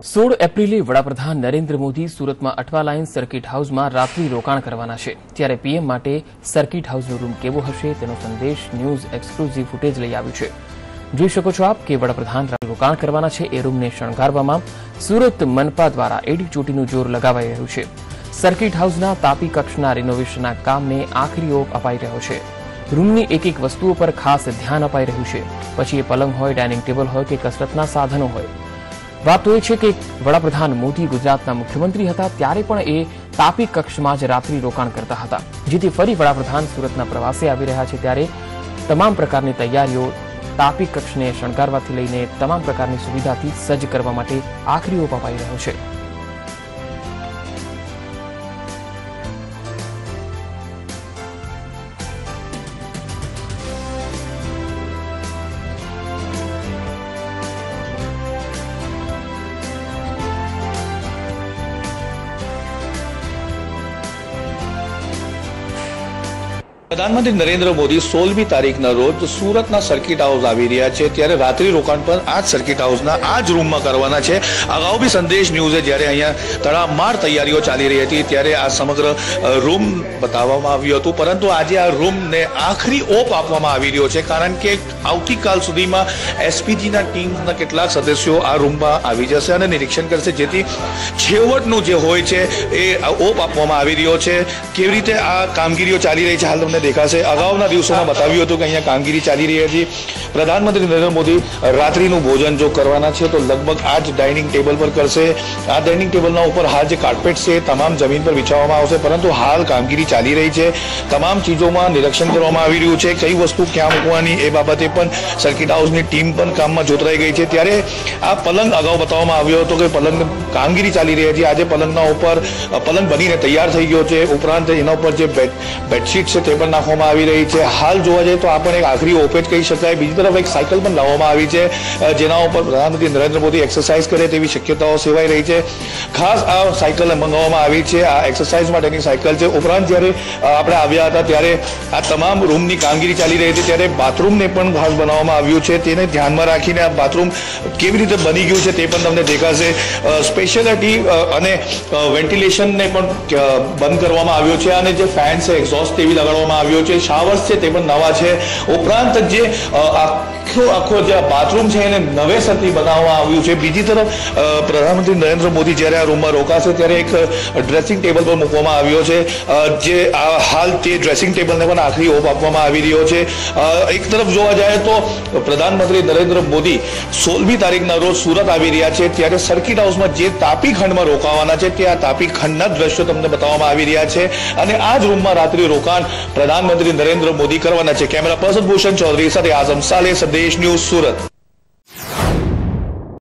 16 એપ્રિલે વડાપ્રધાન નરેન્દ્ર મોદી સુરતમાં અઠવા લાઇન સર્કિટ હાઉસમાં રાત્રિ રોકાણ કરવાના છે। ત્યારે પીએમ માટે સર્કિટ હાઉસનો રૂમ કેવો હશે તેનો સંદેશ ન્યૂઝ એક્સક્લુઝિવ ફૂટેજ લઈ આવ્યું છે। જોઈ શકો છો આપ કે વડાપ્રધાન રોકાણ કરવાના છે એ રૂમને શણગારવામાં સુરત મનપા દ્વારા એડી ચોટીનું જોર લગાવાઈ રહ્યું છે। સર્કિટ હાઉસના તાપી કક્ષના રિનોવેશનના કામને આખરી ઓપ અપાઈ રહ્યો છે। રૂમની એક એક વસ્તુઓ પર ખાસ ધ્યાન અપાઈ રહ્યું છે। પછી એ પલંગ હોય, ડાઇનિંગ ટેબલ હોય કે કસરતના સાધનો હોય। વાત તો એ છે કે વડાપ્રધાન મોદી ગુજરાતના મુખ્યમંત્રી હતા ત્યારે પણ એ તાપી કક્ષમાં જ રાત્રિ રોકાણ કરતા હતા, જેથી ફરી વડાપ્રધાન સુરતના પ્રવાસે આવી રહ્યા છે ત્યારે તમામ પ્રકારની તૈયારીઓ તાપી કક્ષને શણગારવાથી લઈને તમામ પ્રકારની સુવિધાથી સજ્જ કરવા માટે આખરી ઓપ અપાઈ રહ્યો છે। प्रधानमंत्री नरेंद्र मोदी 16મી તારીખના રોજ સુરતના સર્કિટ હાઉસ આવી રહ્યા છે ત્યારે રાત્રિ રોકાણ પણ આ જ સર્કિટ હાઉસના આ જ રૂમમાં કરવાના છે। અગાઉ બી સંદેશ ન્યૂઝે જ્યારે અહીંયા તડામાર તૈયારીઓ ચાલી રહી હતી ત્યારે આ સમગ્ર રૂમ બતાવવામાં આવ્યું હતું, પરંતુ આજે આ રૂમને આખરી ઓપ આપવામાં આવી રહ્યો છે કારણ કે આવતીકાલ સુધીમાં એસપીજીના ટીમના કેટલાક સદસ્યો આ રૂમમાં આવી જશે અને નિરીક્ષણ કરશે, જેથી છેવટનું જે હોય છે એ ઓપ આપવામાં આવી રહ્યો છે। કેવી રીતે આ કામગીરીઓ ચાલી રહી છે હાલ તમને દેખાશે। અગાઉના દિવસોમાં બતાવ્યું હતું કે અહીંયા કામગીરી ચાલી રહી હતી। પ્રધાનમંત્રી નરેન્દ્ર મોદી રાત્રિનું ભોજન જો કરવાના છે તો લગભગ આ જ ડાઇનિંગ ટેબલ પર કરશે। આ ડાઇનિંગ ટેબલના ઉપર હાલ જે કાર્પેટ છે તમામ જમીન પર વિછાવવામાં આવશે, પરંતુ હાલ કામગીરી ચાલી રહી છે। તમામ ચીજોમાં નિરીક્ષણ કરવામાં આવી રહ્યું છે, કઈ વસ્તુ ક્યાં મૂકવાની એ બાબતે પણ સર્કિટ હાઉસની ટીમ પણ કામમાં જોતરાઈ ગઈ છે। ત્યારે આ પલંગ અગાઉ બતાવવામાં આવ્યો હતો કે પલંગ કામગીરી ચાલી રહી હતી। આજે પલંગના ઉપર પલંગ બનીને તૈયાર થઈ ગયો છે, ઉપરાંત એના ઉપર જે બેડશીટ છે તે પણ નાખવામાં આવી રહી છે। હાલ જોવા જઈએ તો આ પણ એક આખરી ઓપ જ કહી શકાય। બીજી તરફ એક સાયકલ પણ લાવવામાં આવી છે જેના ઉપર પ્રધાનમંત્રી નરેન્દ્ર મોદી એક્સરસાઇઝ કરે તેવી શક્યતાઓ સેવાઈ રહી છે। ખાસ આ સાયકલ મંગાવવામાં આવી છે, આ એક્સરસાઇઝ માટેની સાયકલ છે। ઉપરાંત જ્યારે આપણે આવ્યા હતા ત્યારે આ તમામ રૂમની કામગીરી ચાલી રહી હતી ત્યારે બાથરૂમને પણ ખાસ બનાવવામાં આવ્યું છે, તેને ધ્યાનમાં રાખીને આ બાથરૂમ કેવી રીતે બની ગયું છે તે પણ તમને દેખાશે। સ્પેશિયાલિટી અને વેન્ટિલેશનને પણ બંધ કરવામાં આવ્યો છે અને જે ફેન છે એક્ઝોસ્ટ તેવી લગાડવામાં આવ્યો છે। શાવર્સ છે તે પણ નવા છે। ઉપરાંત જે આખો જે બાથરૂમ છે એને નવેસરથી બનાવવામાં આવ્યું છે। બીજી તરફ પ્રધાનમંત્રી નરેન્દ્ર મોદી જ્યારે આ રૂમમાં રોકાશે ત્યારે એક ડ્રેસિંગ ટેબલ પર મૂકવામાં આવ્યો છે, જે હાલ તે ડ્રેસિંગ ટેબલને પણ આખરી ઓપ આપવામાં આવી રહ્યો છે। એક તરફ જોવા જાય તો પ્રધાનમંત્રી નરેન્દ્ર મોદી 16મી તારીખના રોજ સુરત આવી રહ્યા છે ત્યારે સર્કિટ હાઉસમાં જે તાપી ખંડમાં રોકાવાના છે તે આ તાપી ખંડના દ્રશ્યો તમને બતાવવામાં આવી રહ્યા છે અને આ જ રૂમમાં રાત્રિ રોકાણ પ્રધાનમંત્રી નરેન્દ્ર મોદી કરવાના છે। કેમેરા પર્સન ભૂષણ ચૌધરી સાથે આઝમ સાલે, સંદેશ ન્યૂઝ, સુરત।